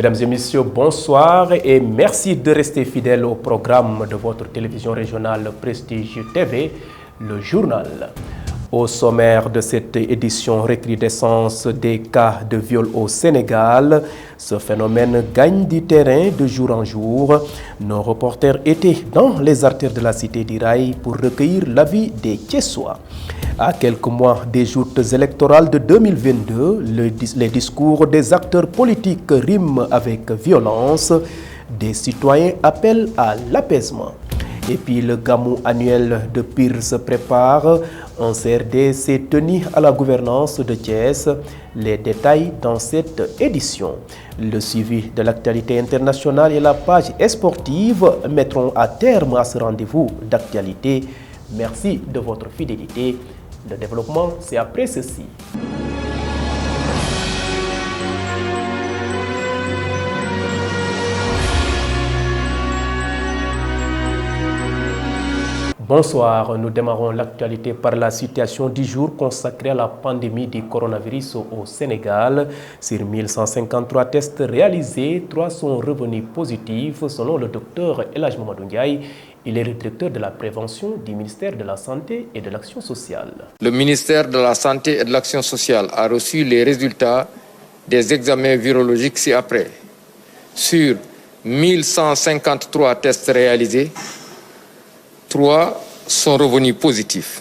Mesdames et messieurs, bonsoir et merci de rester fidèles au programme de votre télévision régionale Prestige TV, le journal. Au sommaire de cette édition, recrudescence des cas de viol au Sénégal. Ce phénomène gagne du terrain de jour en jour. Nos reporters étaient dans les artères de la cité d'Iraï pour recueillir l'avis des Thiessois. À quelques mois des joutes électorales de 2022, les discours des acteurs politiques riment avec violence. Des citoyens appellent à l'apaisement. Et puis le gamou annuel de Pire se prépare. Un CRD s'est tenu à la gouvernance de Thiès. Les détails dans cette édition. Le suivi de l'actualité internationale et la page sportive mettront à terme à ce rendez-vous d'actualité. Merci de votre fidélité. Le développement, c'est après ceci. Bonsoir, nous démarrons l'actualité par la situation du jour consacrée à la pandémie du coronavirus au Sénégal. Sur 1153 tests réalisés, 3 sont revenus positifs selon le docteur El Hadj Mamadou Ndiaye. Il est le directeur de la prévention du ministère de la Santé et de l'Action sociale. Le ministère de la Santé et de l'Action sociale a reçu les résultats des examens virologiques ci-après. Sur 1153 tests réalisés, 3 sont revenus positifs,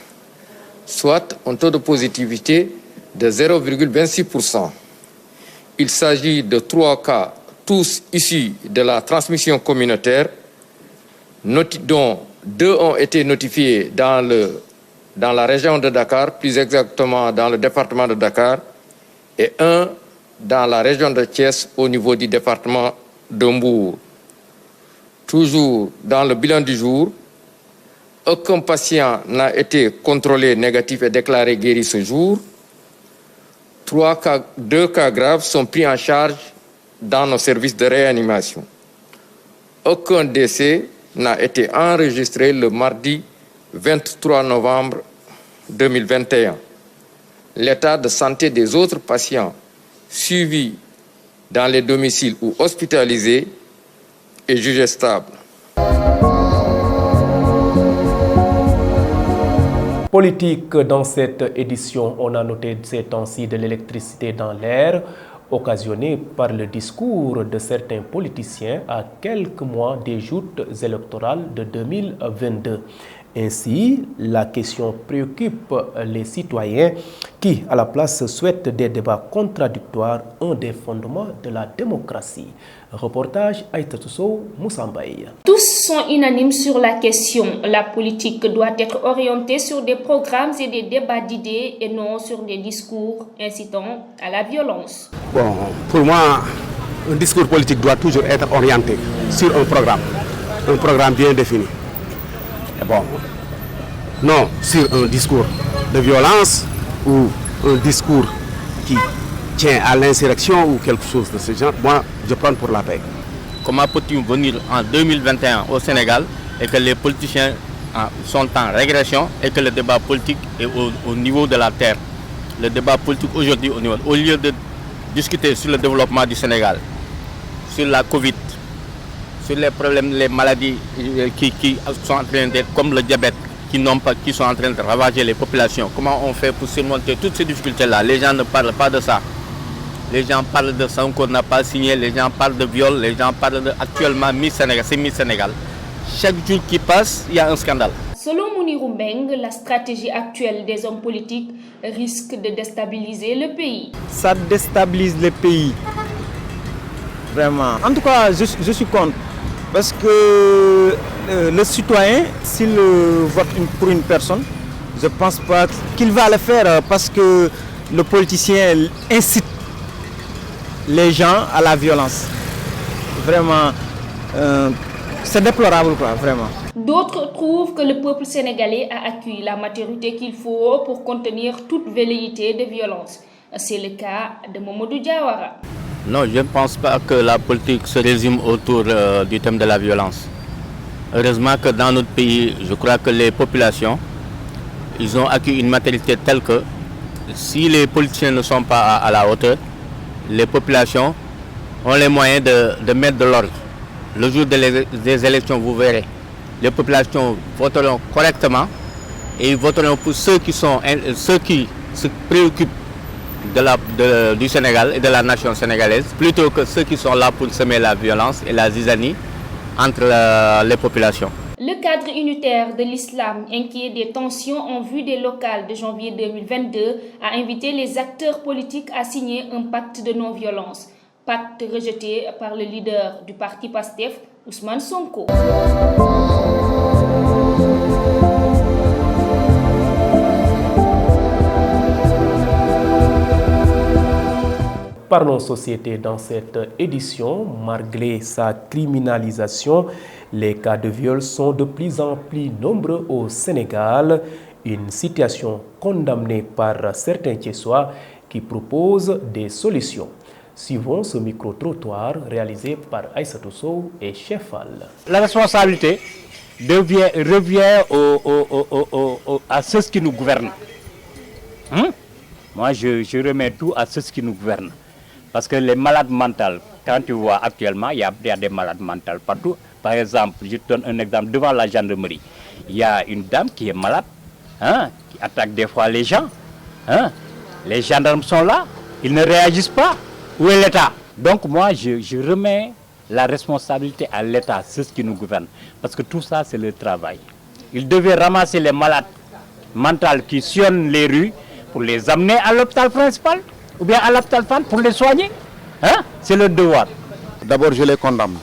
soit un taux de positivité de 0,26%. Il s'agit de 3 cas, tous issus de la transmission communautaire, dont 2 ont été notifiés dans la région de Dakar, plus exactement dans le département de Dakar, et 1 dans la région de Thiès au niveau du département de Mbour. Toujours dans le bilan du jour, aucun patient n'a été contrôlé négatif et déclaré guéri ce jour. 2 cas graves sont pris en charge dans nos services de réanimation. Aucun décès n'a été enregistré le mardi 23 novembre 2021. L'état de santé des autres patients suivis dans les domiciles ou hospitalisés est jugé stable. Politique dans cette édition, on a noté ces temps-ci de l'électricité dans l'air, occasionnée par le discours de certains politiciens à quelques mois des joutes électorales de 2022. Ainsi, la question préoccupe les citoyens qui, à la place, souhaitent des débats contradictoires, un des fondements de la démocratie. Reportage Aïtatousou Moussambaye. Tous sont unanimes sur la question. La politique doit être orientée sur des programmes et des débats d'idées et non sur des discours incitant à la violence. Bon, pour moi, un discours politique doit toujours être orienté sur un programme bien défini. Et bon, non sur un discours de violence ou un discours qui tient à l'insurrection ou quelque chose de ce genre. Moi, je prends pour la paix. Comment peut-il venir en 2021 au Sénégal et que les politiciens sont en régression et que le débat politique est au niveau de la terre? Le débat politique aujourd'hui, au lieu de discuter sur le développement du Sénégal, sur la Covid, sur les problèmes, les maladies qui sont en train d'être, comme le diabète, qui sont en train de ravager les populations. Comment on fait pour surmonter toutes ces difficultés-là? Les gens ne parlent pas de ça. Les gens parlent de ça qu'on n'a pas signé, les gens parlent de viol, les gens parlent actuellement Miss Sénégal, c'est Miss Sénégal. Chaque jour qui passe, il y a un scandale. Selon Mounirou Mbeng, la stratégie actuelle des hommes politiques risque de déstabiliser le pays. Ça déstabilise le pays. Vraiment. En tout cas, je suis contre. Parce que le citoyen, s'il vote pour une personne, je ne pense pas qu'il va le faire parce que le politicien incite les gens à la violence. Vraiment, c'est déplorable, quoi, vraiment. D'autres trouvent que le peuple sénégalais a acquis la maturité qu'il faut pour contenir toute velléité de violence. C'est le cas de Mamadou Diawara. Non, je ne pense pas que la politique se résume autour du thème de la violence. Heureusement que dans notre pays, je crois que les populations, ils ont acquis une maturité telle que si les politiciens ne sont pas à la hauteur, les populations ont les moyens de mettre de l'ordre. Le jour des élections, vous verrez, les populations voteront correctement et ils voteront pour ceux qui se préoccupent du Sénégal et de la nation sénégalaise, plutôt que ceux qui sont là pour semer la violence et la zizanie entre les populations. Le cadre unitaire de l'islam, inquiet des tensions en vue des locales de janvier 2022, a invité les acteurs politiques à signer un pacte de non-violence. Pacte rejeté par le leader du parti PASTEF, Ousmane Sonko. Parlons société dans cette édition. Malgré sa criminalisation, les cas de viol sont de plus en plus nombreux au Sénégal. Une situation condamnée par certains Thiessois qui proposent des solutions. Suivons ce micro-trottoir réalisé par Aïssatou Sow et Chefal. La responsabilité revient à ceux qui nous gouvernent. Moi, je remets tout à ceux qui nous gouvernent. Parce que les malades mentales, quand tu vois actuellement, il y a des malades mentales partout. Par exemple, je te donne un exemple, devant la gendarmerie, il y a une dame qui est malade, qui attaque des fois les gens. Les gendarmes sont là, ils ne réagissent pas. Où est l'État? Donc moi, je remets la responsabilité à l'État, ceux qui nous gouvernent. Parce que tout ça, c'est le travail. Ils devaient ramasser les malades mentales qui sillonnent les rues pour les amener à l'hôpital principal ou bien à l'hôpital Fan pour les soigner. C'est le devoir. D'abord, je les condamne.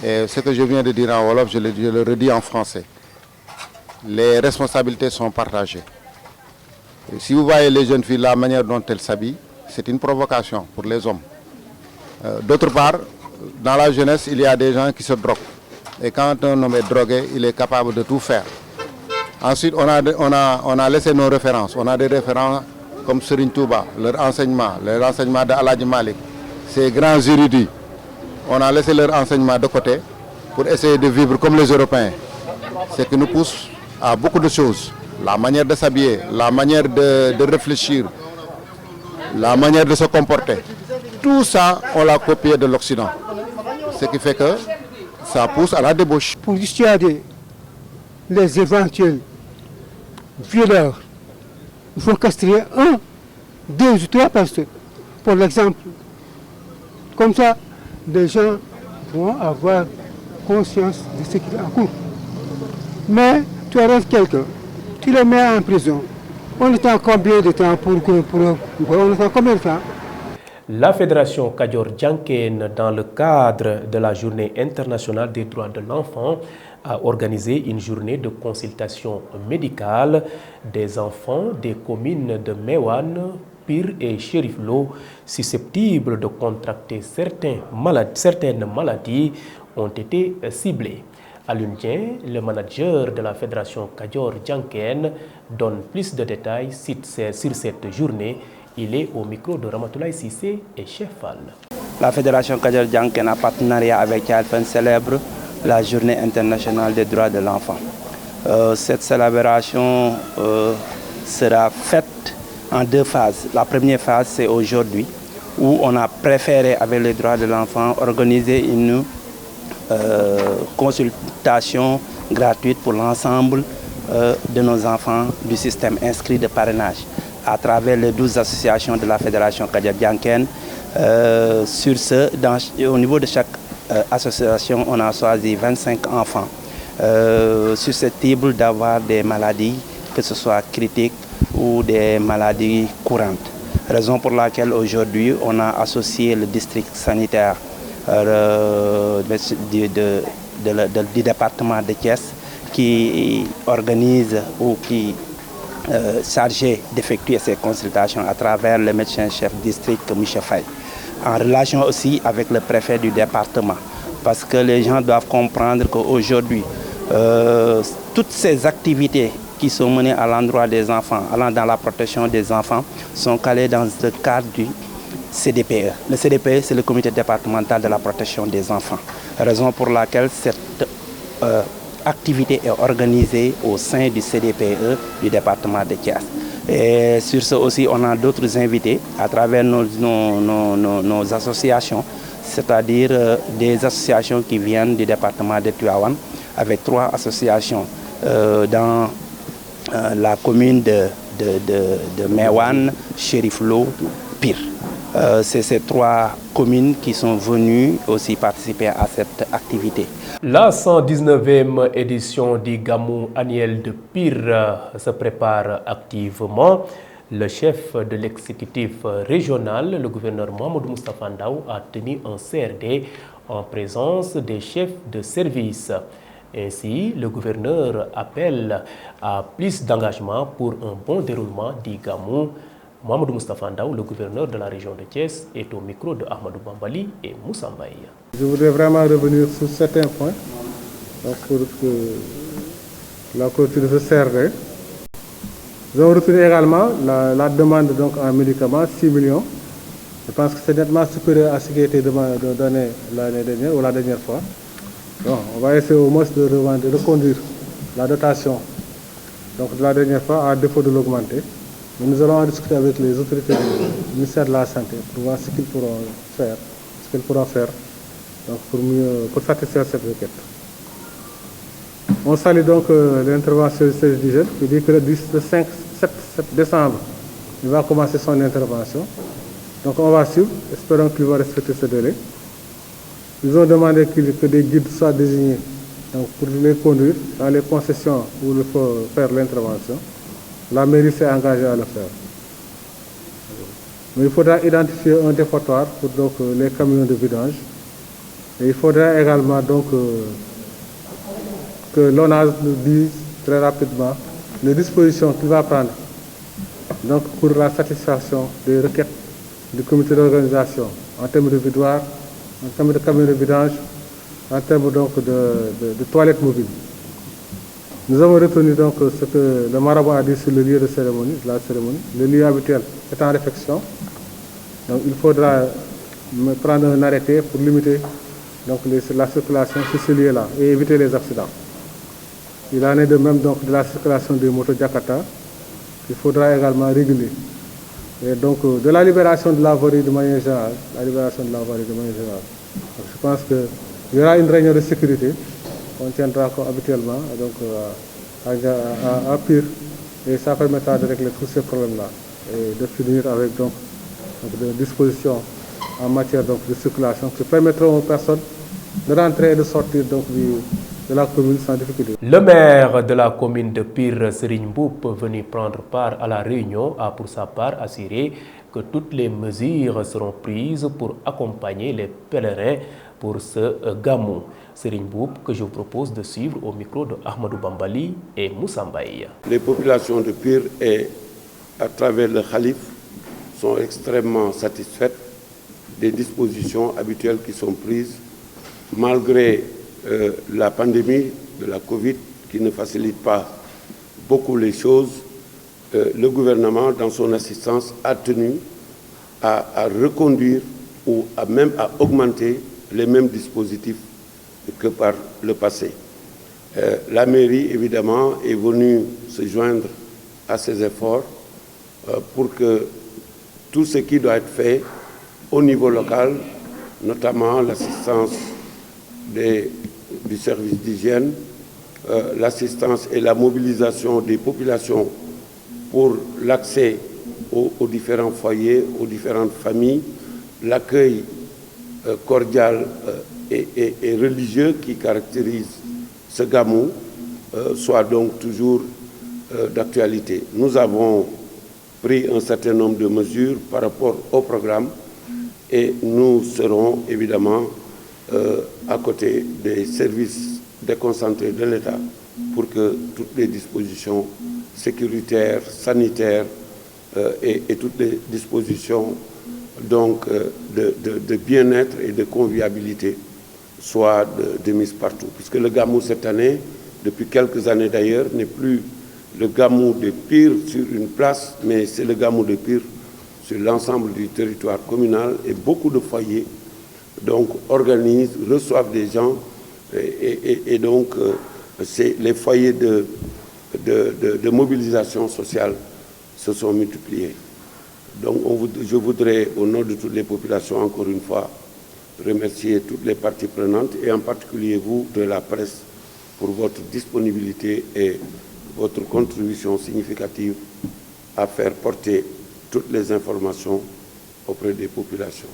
Et ce que je viens de dire en Wolof, je le redis en français. Les responsabilités sont partagées. Et si vous voyez les jeunes filles, la manière dont elles s'habillent, c'est une provocation pour les hommes. D'autre part, dans la jeunesse, il y a des gens qui se droguent. Et quand un homme est drogué, il est capable de tout faire. Ensuite, on a laissé nos références. On a des références comme Serigne Touba, leur enseignement de Aladji Malik, ces grands érudits. On a laissé leur enseignement de côté pour essayer de vivre comme les Européens. Ce qui nous pousse à beaucoup de choses. La manière de s'habiller, la manière de réfléchir, la manière de se comporter. Tout ça, on l'a copié de l'Occident. Ce qui fait que ça pousse à la débauche. Pour dissuader les éventuels violeurs, il faut castrer 1, 2 ou 3 personnes, pour l'exemple. Comme ça, les gens vont avoir conscience de ce qui est en cours. Mais tu arrêtes quelqu'un, tu le mets en prison. On attend combien de temps on attend combien de temps? La Fédération Kadior Djanken, dans le cadre de la Journée internationale des droits de l'enfant, a organisé une journée de consultation médicale des enfants des communes de Mewan, Pire et Chérif Lo, susceptibles de contracter certaines maladies, ont été ciblés. Alioune Dieng, le manager de la Fédération Kadior Djanken, donne plus de détails sur cette journée. Il est au micro de Ramatoulaye Sissé et Chefal. La Fédération Kadior Djanken, en partenariat avec Child célèbre la Journée internationale des droits de l'enfant. Cette célébration sera faite en 2 phases. La première phase, c'est aujourd'hui, où on a préféré, avec les droits de l'enfant, organiser une consultation gratuite pour l'ensemble de nos enfants du système inscrit de parrainage à travers les 12 associations de la Fédération Kadior Djanken. Sur ce, au niveau de chaque association, on a choisi 25 enfants susceptibles d'avoir des maladies, que ce soit critiques ou des maladies courantes. Raison pour laquelle aujourd'hui, on a associé le district sanitaire du département de Thiès qui organise ou qui est chargé d'effectuer ces consultations à travers le médecin-chef district M. Faye, en relation aussi avec le préfet du département. Parce que les gens doivent comprendre qu'aujourd'hui, toutes ces activités qui sont menées à l'endroit des enfants, allant dans la protection des enfants, sont calées dans le cadre du CDPE. Le CDPE, c'est le comité départemental de la protection des enfants. Raison pour laquelle cette activité est organisée au sein du CDPE du département de Thiès. Et sur ce aussi, on a d'autres invités à travers nos associations, c'est-à-dire des associations qui viennent du département de Tivaouane, avec 3 associations dans la commune de Meouane, Chériflo, Pire. C'est ces 3 communes qui sont venues aussi participer à cette activité. La 119e édition du Gamou annuel de Pire se prépare activement. Le chef de l'exécutif régional, le gouverneur Mahamadou Moustapha Ndaw, a tenu un CRD en présence des chefs de service. Ainsi, le gouverneur appelle à plus d'engagement pour un bon déroulement du Gamou. Mahamadou Moustapha Ndaw, le gouverneur de la région de Thiès, est au micro de Ahmadou Bambali et Moussa Mbaye. Je voudrais vraiment revenir sur certains points pour la clôture de ce CRD. Nous avons retenu également la demande donc, en médicaments, 6 millions. Je pense que c'est nettement supérieur à ce qui a été donné l'année dernière ou la dernière fois. Donc, on va essayer au moins de reconduire la dotation donc, de la dernière fois à défaut de l'augmenter. Mais nous allons en discuter avec les autorités du ministère de la Santé pour voir ce qu'ils pourront faire, donc pour satisfaire cette requête. On salue donc l'intervention du service d'hygiène qui dit que le 7 décembre, il va commencer son intervention. Donc on va suivre, espérons qu'il va respecter ce délai. Ils ont demandé que des guides soient désignés donc pour les conduire dans les concessions où il faut faire l'intervention. La mairie s'est engagée à le faire. Mais il faudra identifier un dépotoir pour donc, les camions de vidange. Et il faudra également donc, que l'ONAS nous dise très rapidement les dispositions qu'il va prendre donc, pour la satisfaction des requêtes du comité d'organisation en termes de vidoirs, en termes de camions de vidange, en termes donc, de toilettes mobiles. Nous avons retenu donc ce que le marabout a dit sur le lieu de la cérémonie. Le lieu habituel est en réflexion. Donc il faudra prendre un arrêté pour limiter donc, la circulation sur ce lieu-là et éviter les accidents. Il en est de même donc, de la circulation des motos Jakarta qu'il faudra également réguler. Et donc de la libération de la voirie de manière générale. Donc, je pense qu'il y aura une réunion de sécurité. On tiendra comme habituellement donc, à Pire et ça permettra de régler tous ces problèmes-là et de finir avec donc, des dispositions en matière donc, de circulation qui permettront aux personnes de rentrer et de sortir donc, de la commune sans difficulté. Le maire de la commune de Pire, Serigne Mboup, venu prendre part à la réunion, a pour sa part assuré que toutes les mesures seront prises pour accompagner les pèlerins pour ce Gamou. Serigne Mboup, que je vous propose de suivre au micro de Ahmadou Bambali et Moussa Mbaye. Les populations de Pire et à travers le Khalif sont extrêmement satisfaites des dispositions habituelles qui sont prises malgré la pandémie de la Covid qui ne facilite pas beaucoup les choses. Le gouvernement, dans son assistance, a tenu à reconduire ou même à augmenter les mêmes dispositifs que par le passé. La mairie, évidemment, est venue se joindre à ces efforts pour que tout ce qui doit être fait au niveau local, notamment l'assistance du service d'hygiène, l'assistance et la mobilisation des populations pour l'accès aux différents foyers, aux différentes familles, l'accueil cordial et religieux qui caractérise ce Gamou soit donc toujours d'actualité. Nous avons pris un certain nombre de mesures par rapport au programme et nous serons évidemment à côté des services déconcentrés de l'État pour que toutes les dispositions sécuritaires, sanitaires et toutes les dispositions donc, de bien-être et de convivialité soient de mise partout. Puisque le Gamou cette année, depuis quelques années d'ailleurs, n'est plus le Gamou de Pire sur une place, mais c'est le Gamou de Pire sur l'ensemble du territoire communal et beaucoup de foyers donc organisent, reçoivent des gens et donc c'est les foyers de mobilisation sociale se sont multipliés. Donc je voudrais, au nom de toutes les populations, encore une fois, remercier toutes les parties prenantes et en particulier vous de la presse pour votre disponibilité et votre contribution significative à faire porter toutes les informations auprès des populations.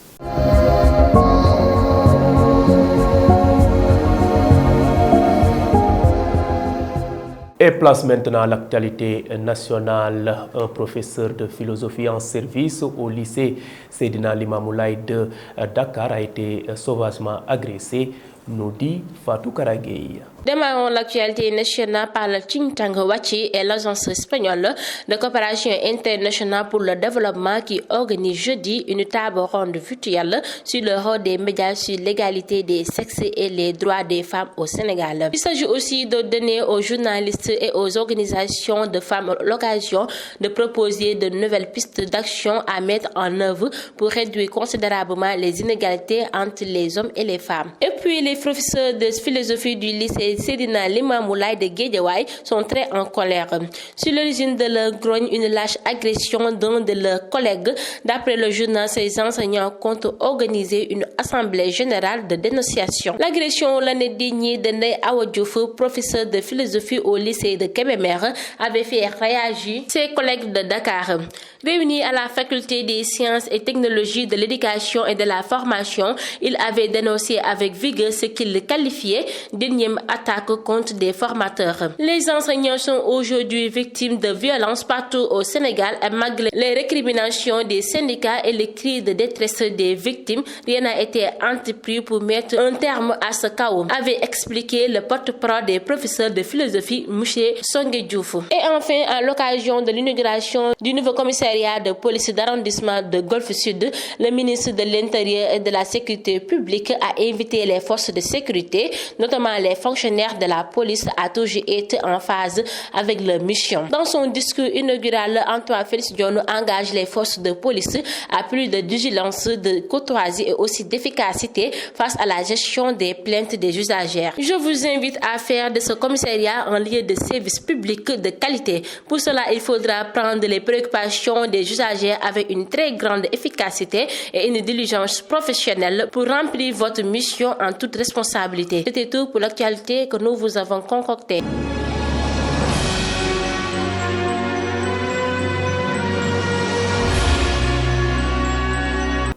Et place maintenant à l'actualité nationale. Un professeur de philosophie en service au lycée Seydina Limamou Laye de Dakar a été sauvagement agressé, nous dit Fatou Karagey. Démarrons l'actualité nationale par le think tank Wachi et l'agence espagnole de coopération internationale pour le développement qui organise jeudi une table ronde virtuelle sur le rôle des médias sur l'égalité des sexes et les droits des femmes au Sénégal. Il s'agit aussi de donner aux journalistes et aux organisations de femmes l'occasion de proposer de nouvelles pistes d'action à mettre en œuvre pour réduire considérablement les inégalités entre les hommes et les femmes. Et puis les professeurs de philosophie du lycée Seydina Limamou Laye de Guédiawaye sont très en colère. Sur l'origine de leur grogne, une lâche agression d'un de leurs collègues. D'après le journal, ces enseignants comptent organiser une assemblée générale de dénonciation. L'agression l'année dernière de Ndeye Awa Diouf, professeur de philosophie au lycée de Kébémer, avait fait réagir ses collègues de Dakar. Réunis à la faculté des sciences et technologies de l'éducation et de la formation, il avait dénoncé avec vigueur ce qu'il qualifiait d'énième attaque contre des formateurs. Les enseignants sont aujourd'hui victimes de violences partout au Sénégal et malgré les récriminations des syndicats et les cris de détresse des victimes, rien n'a été entrepris pour mettre un terme à ce chaos, avait expliqué le porte-parole des professeurs de philosophie, M. Songué Diouf. Et enfin, à l'occasion de l'inauguration du nouveau commissariat de police d'arrondissement de Golfe Sud, le ministre de l'Intérieur et de la Sécurité publique a invité les forces de sécurité, notamment les fonctionnaires de la police, à toujours être en phase avec leur mission. Dans son discours inaugural, Antoine Félix Diome engage les forces de police à plus de vigilance, de courtoisie et aussi d'efficacité face à la gestion des plaintes des usagers. Je vous invite à faire de ce commissariat un lieu de service public de qualité. Pour cela, il faudra prendre les préoccupations des usagers avec une très grande efficacité et une diligence professionnelle pour remplir votre mission en toute responsabilité. C'était tout pour l'actualité que nous vous avons concoctée.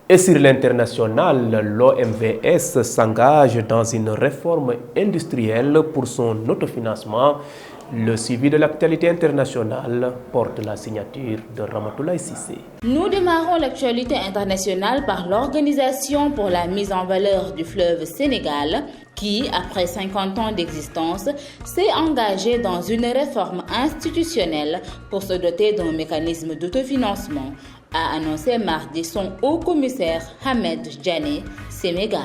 Et sur l'international, l'OMVS s'engage dans une réforme industrielle pour son autofinancement. Le suivi de l'actualité internationale porte la signature de Ramatoulaye Cissé. Nous démarrons l'actualité internationale par l'Organisation pour la mise en valeur du fleuve Sénégal qui, après 50 ans d'existence, s'est engagée dans une réforme institutionnelle pour se doter d'un mécanisme d'autofinancement, a annoncé mardi son haut-commissaire Ahmed Djane Semega.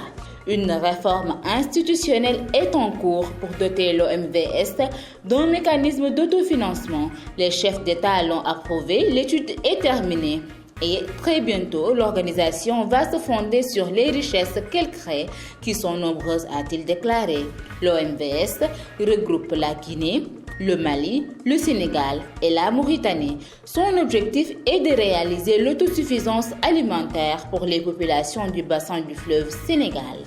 Une réforme institutionnelle est en cours pour doter l'OMVS d'un mécanisme d'autofinancement. Les chefs d'État l'ont approuvé, l'étude est terminée. Et très bientôt, l'organisation va se fonder sur les richesses qu'elle crée, qui sont nombreuses, a-t-il déclaré. L'OMVS regroupe la Guinée, le Mali, le Sénégal et la Mauritanie. Son objectif est de réaliser l'autosuffisance alimentaire pour les populations du bassin du fleuve Sénégal.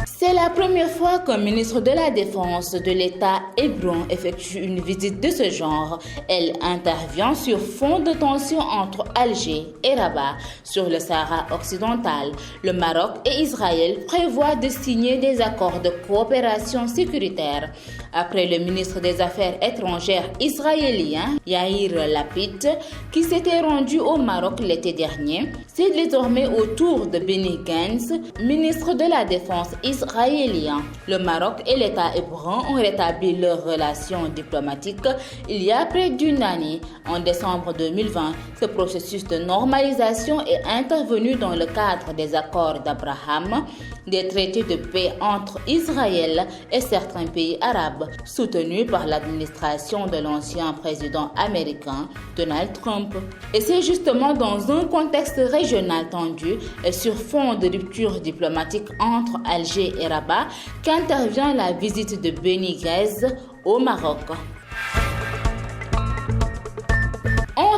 C'est la première fois qu'un ministre de la Défense de l'État hébreu effectue une visite de ce genre. Elle intervient sur fond de tension entre Alger et Rabat sur le Sahara occidental. Le Maroc et Israël prévoient de signer des accords de coopération sécuritaire. Après le ministre des Affaires étrangères israélien Yair Lapid, qui s'était rendu au Maroc l'été dernier, c'est désormais au tour de Benny Gantz, ministre de la Défense israélien. Le Maroc et l'État hébreu ont rétabli leurs relations diplomatiques il y a près d'une année. En décembre 2020, ce processus de normalisation est intervenu dans le cadre des accords d'Abraham, des traités de paix entre Israël et certains pays arabes, soutenus par l'administration de l'ancien président américain Donald Trump. Et c'est justement dans un contexte régional tendu et sur fond de rupture diplomatique entre Alger et Rabat qu'intervient la visite de Benny Gantz au Maroc.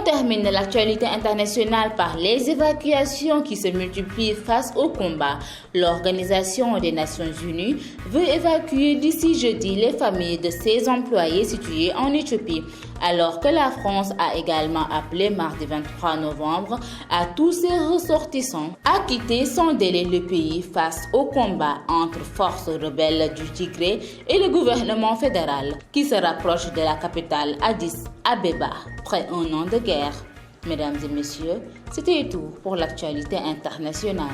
termine l'actualité internationale par les évacuations qui se multiplient face au combat. L'Organisation des Nations Unies veut évacuer d'ici jeudi les familles de ses employés situés en Éthiopie, alors que la France a également appelé mardi 23 novembre à tous ses ressortissants à quitter sans délai le pays face au combat entre forces rebelles du Tigré et le gouvernement fédéral qui se rapproche de la capitale Addis Abeba après un an de guerre. Mesdames et messieurs, c'était tout pour l'actualité internationale.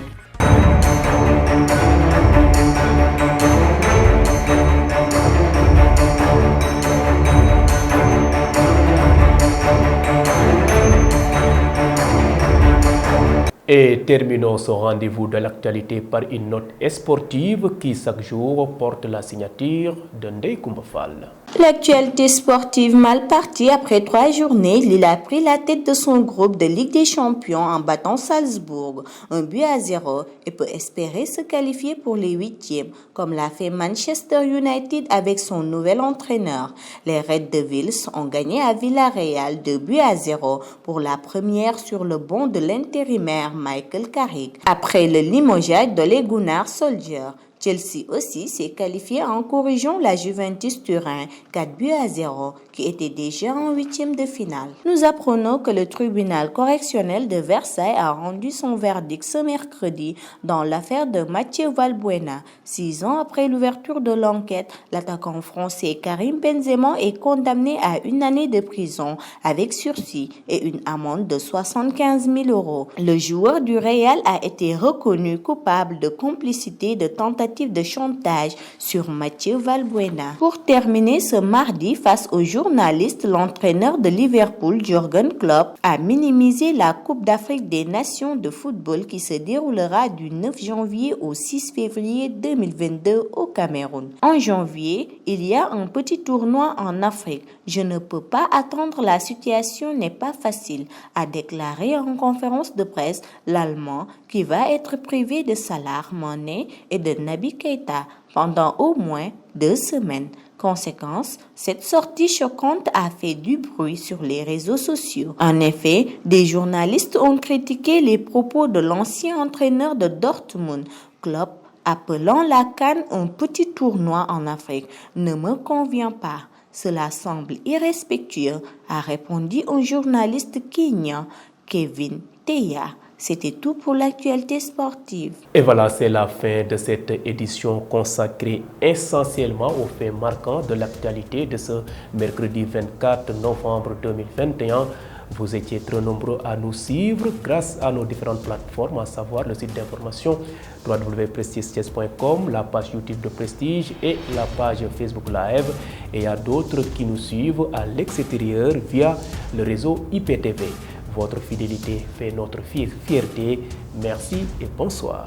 Et terminons ce rendez-vous de l'actualité par une note sportive qui chaque jour porte la signature de Ndeye Coumba Fall. L'actualité sportive mal partie après 3 journées, Lille a pris la tête de son groupe de Ligue des Champions en battant Salzbourg 1-0 et peut espérer se qualifier pour les 8e, comme l'a fait Manchester United avec son nouvel entraîneur. Les Red Devils ont gagné à Villarreal 2-0 pour la première sur le banc de l'intérimaire Michael Carrick, après le limogeage d'Ole Gunnar Solskjaer. Chelsea aussi s'est qualifié en corrigeant la Juventus Turin 4-0 qui était déjà en 8e de finale. Nous apprenons que le tribunal correctionnel de Versailles a rendu son verdict ce mercredi dans l'affaire de Mathieu Valbuena. 6 ans après l'ouverture de l'enquête, l'attaquant français Karim Benzema est condamné à 1 année de prison avec sursis et une amende de 75 000 €. Le joueur du Real a été reconnu coupable de complicité de tentative de chantage sur Mathieu Valbuena. Pour terminer ce mardi, face aux journalistes, l'entraîneur de Liverpool, Jürgen Klopp, a minimisé la Coupe d'Afrique des Nations de football qui se déroulera du 9 janvier au 6 février 2022 au Cameroun. En janvier, il y a un petit tournoi en Afrique. Je ne peux pas attendre, la situation n'est pas facile, a déclaré en conférence de presse l'Allemand qui va être privé de Salah, Mané et de Naby Keïta pendant au moins 2 semaines. Conséquence, cette sortie choquante a fait du bruit sur les réseaux sociaux. En effet, des journalistes ont critiqué les propos de l'ancien entraîneur de Dortmund, Klopp, appelant la CAN un petit tournoi en Afrique. Ne me convient pas. Cela semble irrespectueux, a répondu un journaliste kenyan, Kevin Teya. C'était tout pour l'actualité sportive. Et voilà, c'est la fin de cette édition consacrée essentiellement aux faits marquants de l'actualité de ce mercredi 24 novembre 2021. Vous étiez très nombreux à nous suivre grâce à nos différentes plateformes, à savoir le site d'information www.prestigethies.com, la page YouTube de Prestige et la page Facebook Live. Et il y a d'autres qui nous suivent à l'extérieur via le réseau IPTV. Votre fidélité fait notre fierté. Merci et bonsoir.